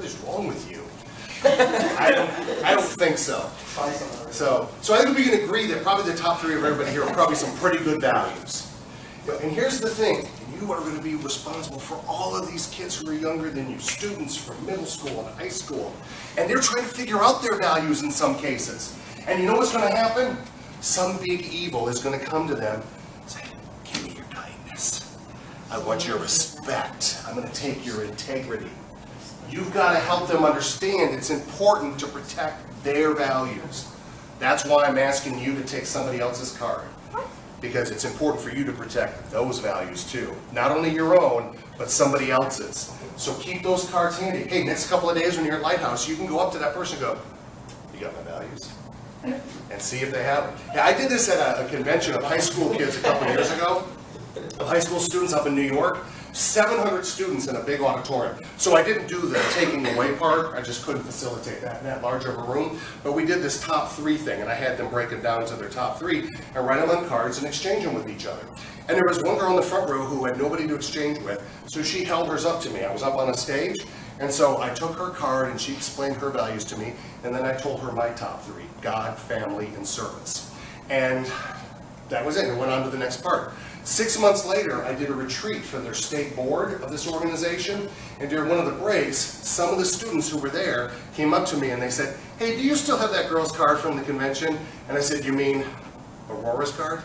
What is wrong with you? I don't think so. So I think we can agree that probably the top three of everybody here are probably some pretty good values. And here's the thing, you are going to be responsible for all of these kids who are younger than you, students from middle school and high school, and they're trying to figure out their values in some cases. And you know what's going to happen? Some big evil is going to come to them and say, give me your kindness. I want your respect. I'm going to take your integrity. You've got to help them understand it's important to protect their values. That's why I'm asking you to take somebody else's card. Because it's important for you to protect those values too. Not only your own, but somebody else's. So keep those cards handy. Hey, next couple of days when you're at Lighthouse, you can go up to that person and go, you got my values? And see if they have them. Yeah, I did this at a convention of high school kids a couple of years ago. Of high school students up in New York. 700 students in a big auditorium. So I didn't do the taking away part. I just couldn't facilitate that in that large of a room. But we did this top three thing, and I had them break it down to their top three and write them on cards and exchange them with each other. And there was one girl in the front row who had nobody to exchange with, so she held hers up to me. I was up on a stage, and so I took her card and she explained her values to me, and then I told her my top three: God, family, and service. And that was it. And went on to the next part. 6 months later, I did a retreat for their state board of this organization, and during one of the breaks, some of the students who were there came up to me and they said, hey, do you still have that girl's card from the convention? And I said, you mean Aurora's card?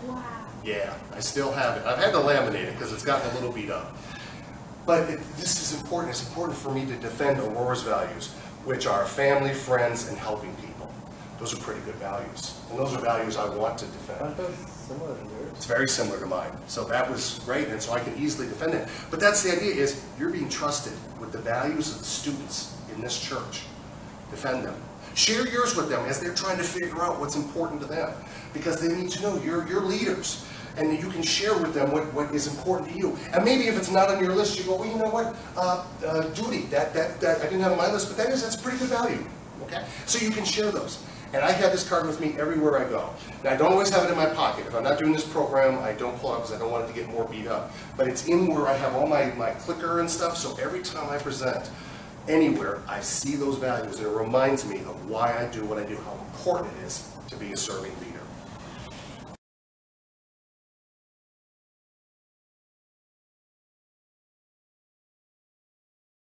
Wow. Yeah, I still have it. I've had to laminate it because it's gotten a little beat up. But this is important. It's important for me to defend Aurora's values, which are family, friends, and helping people. Those are pretty good values. And those are values I want to defend. Aren't those similar to yours? It's very similar to mine. So that was great, and so I can easily defend it. But that's the idea, is you're being trusted with the values of the students in this church. Defend them. Share yours with them as they're trying to figure out what's important to them. Because they need to know you're leaders. And you can share with them what is important to you. And maybe if it's not on your list, you go, well, you know what, duty, that I didn't have on my list, but that's a pretty good value. Okay? So you can share those. And I have this card with me everywhere I go. Now, I don't always have it in my pocket. If I'm not doing this program, I don't pull it because I don't want it to get more beat up. But it's in where I have all my clicker and stuff, so every time I present anywhere, I see those values, and it reminds me of why I do what I do, how important it is to be a serving leader.